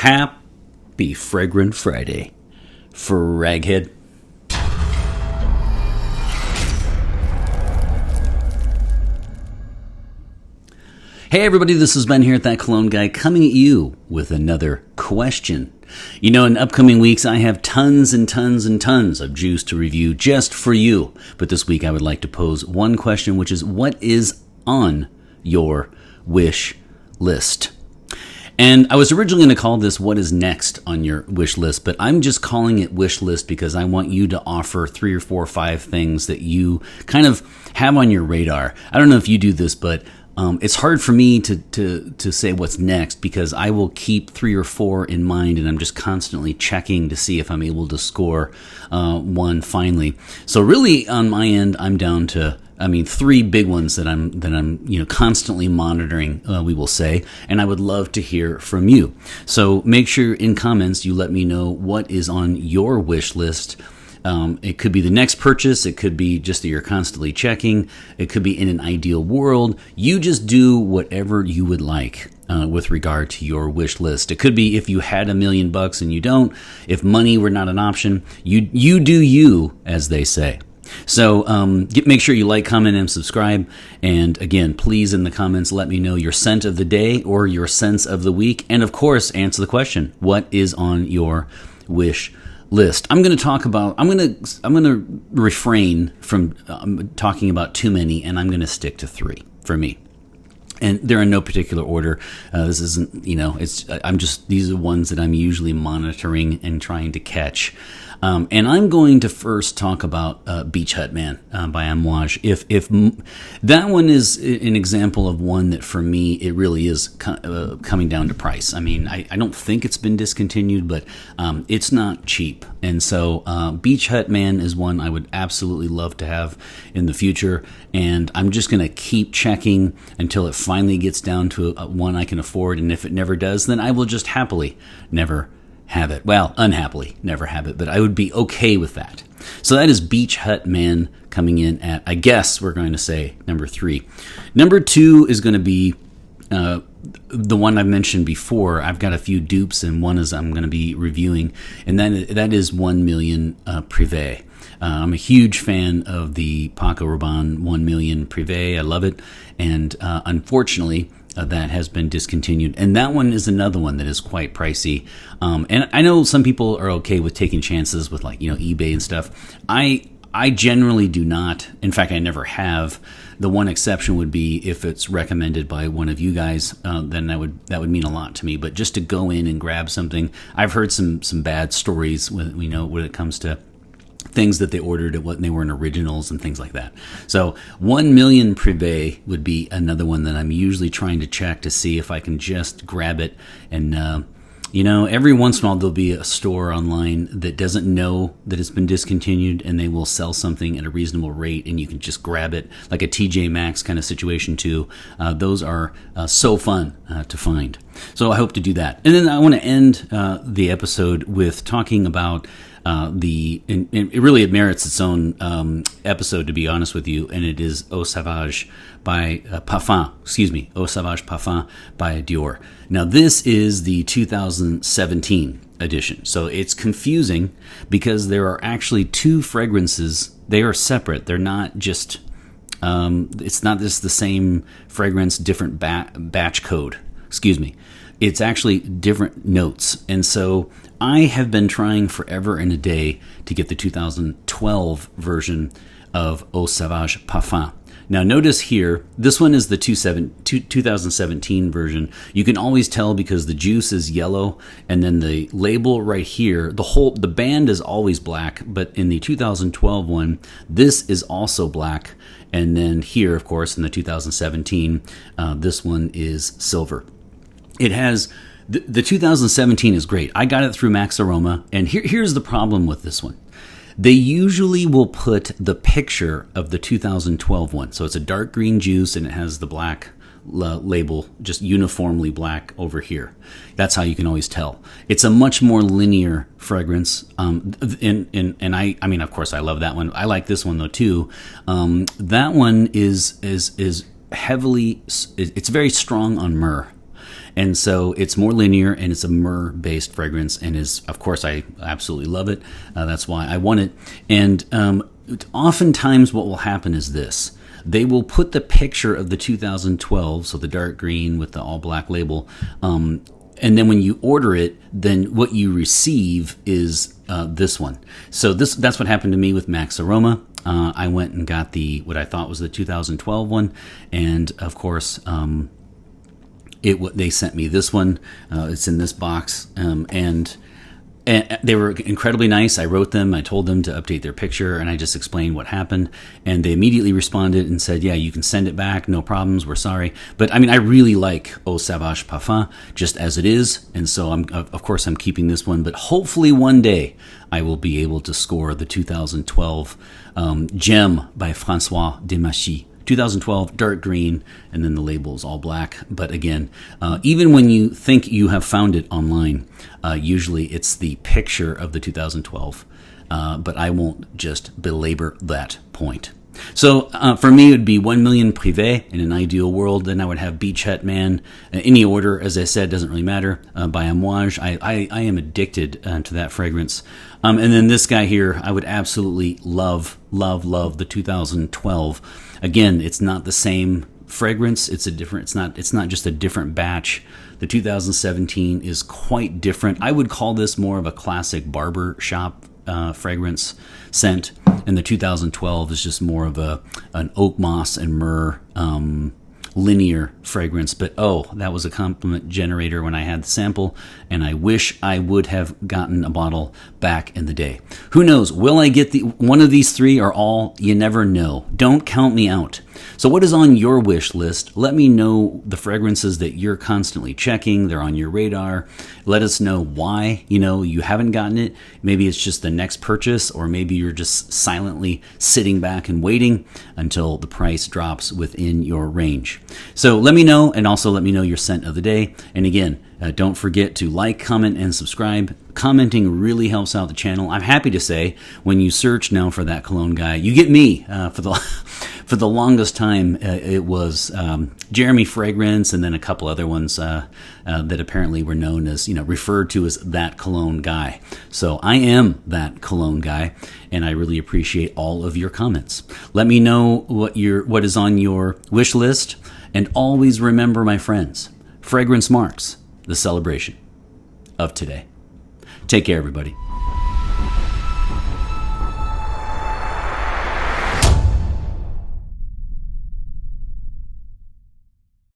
Happy Fragrant Friday, Fraghead. Hey everybody, this is Ben here at That Cologne Guy, coming at you with another question. You know, in upcoming weeks, I have tons and tons and tons of juice to review just for you. But this week, I would like to pose one question, which is, what is on your wish list? And I was originally going to call this what is next on your wish list, but I'm just calling it wish list because I want you to offer 3 or 4 or 5 things that you kind of have on your radar. I don't know if you do this, but it's hard for me to say what's next because I will keep 3 or 4 in mind, and I'm just constantly checking to see if I'm able to score one finally. So really, on my end, I'm down to 3 big ones that I'm constantly monitoring. We will say, and I would love to hear from you. So make sure in comments you let me know what is on your wish list. It could be the next purchase. It could be just that you're constantly checking. It could be in an ideal world. You just do whatever you would like with regard to your wish list. It could be if you had $1 million and you don't. If money were not an option, you do you, as they say. So make sure you like, comment, and subscribe. And again, please in the comments let me know your scent of the day or your sense of the week. And of course, answer the question: what is on your wish list? I'm going to refrain from talking about too many, and I'm going to stick to 3 for me. And they're in no particular order. This isn't, these are ones that I'm usually monitoring and trying to catch. And I'm going to first talk about Beach Hut Man by Amouage. If that one is an example of one that for me, it really is coming down to price. I mean, I don't think it's been discontinued, but it's not cheap. And so Beach Hut Man is one I would absolutely love to have in the future. And I'm just going to keep checking until it finally gets down to one I can afford. And if it never does, then I will just happily never have it. Well, unhappily never have it, but I would be okay with that. So that is Beach Hut Man coming in at, I guess we're going to say, number 3. Number 2 is going to be the one I've mentioned before. I've got a few dupes, and one is I'm going to be reviewing, and that is 1 million Privé. I'm a huge fan of the Paco Rabanne 1 million Privé. I love it, and unfortunately, that has been discontinued, and that one is another one that is quite pricey. And I know some people are okay with taking chances with eBay and stuff. I generally do not. In fact, I never have. The one exception would be if it's recommended by one of you guys. Then that would mean a lot to me. But just to go in and grab something, I've heard some bad stories when it comes to things that they ordered when they weren't originals and things like that. So 1 million Privé would be another one that I'm usually trying to check to see if I can just grab it. And, every once in a while there'll be a store online that doesn't know that it's been discontinued, and they will sell something at a reasonable rate, and you can just grab it, like a TJ Maxx kind of situation too. Those are so fun to find. So I hope to do that. And then I want to end the episode with talking about it merits its own episode, to be honest with you, and it is Eau Sauvage by Parfum. Eau Sauvage Parfum by Dior. Now, this is the 2017 edition, so it's confusing because there are actually 2 fragrances. They are separate. They're not just. It's not just the same fragrance, different batch code. It's actually different notes, and so I have been trying forever and a day to get the 2012 version of Eau Sauvage Parfum. Now notice here, this one is the 2017 version. You can always tell because the juice is yellow, and then the label right here, the band is always black, but in the 2012 one, this is also black. And then here, of course, in the 2017, this one is silver. It has... The 2017 is great. I got it through Max Aroma, and here's the problem with this one. They usually will put the picture of the 2012 one. So it's a dark green juice, and it has the black label, just uniformly black over here. That's how you can always tell. It's a much more linear fragrance. And I mean, of course, I love that one. I like this one though too. That one is heavily. It's very strong on myrrh. And so it's more linear, and it's a myrrh-based fragrance, and is, of course, I absolutely love it. That's why I want it. And oftentimes what will happen is this. They will put the picture of the 2012, so the dark green with the all black label, and then when you order it, then what you receive is this one. So that's what happened to me with Max Aroma. I went and got what I thought was the 2012 one, and of course, they sent me this one. It's in this box, and they were incredibly nice. I wrote them. I told them to update their picture, and I just explained what happened. And they immediately responded and said, yeah, you can send it back. No problems. We're sorry. But, I mean, I really like Eau Sauvage Parfum just as it is. And so, of course, I'm keeping this one. But hopefully one day I will be able to score the 2012 Gem by Francois Demachy. 2012, dark green, and then the label is all black. But again, even when you think you have found it online, usually it's the picture of the 2012. But I won't just belabor that point. So for me, it would be 1 million Privé in an ideal world. Then I would have Beach Hut Man. Any order, as I said, doesn't really matter. By Amouage, I am addicted to that fragrance. And then this guy here, I would absolutely love the 2012. Again, it's not the same fragrance. It's not just a different batch. The 2017 is quite different. I would call this more of a classic barber shop fragrance scent, and the 2012 is just more of an oak moss and myrrh linear fragrance. But that was a compliment generator when I had the sample, and I wish I would have gotten a bottle back in the day. Who knows? Will I get one of these three or all? You never know. Don't count me out. So what is on your wish list? Let me know the fragrances that you're constantly checking. They're on your radar. Let us know why you haven't gotten it. Maybe it's just the next purchase, or maybe you're just silently sitting back and waiting until the price drops within your range. So let me know, and also let me know your scent of the day. And again, don't forget to like, comment, and subscribe. Commenting really helps out the channel. I'm happy to say, when you search now for That Cologne Guy, you get me. For the longest time, it was Jeremy Fragrance, and then a couple other ones that apparently were known as, referred to as That Cologne Guy. So I am That Cologne Guy, and I really appreciate all of your comments. Let me know what is on your wish list, and always remember, my friends, fragrance marks the celebration of today. Take care, everybody.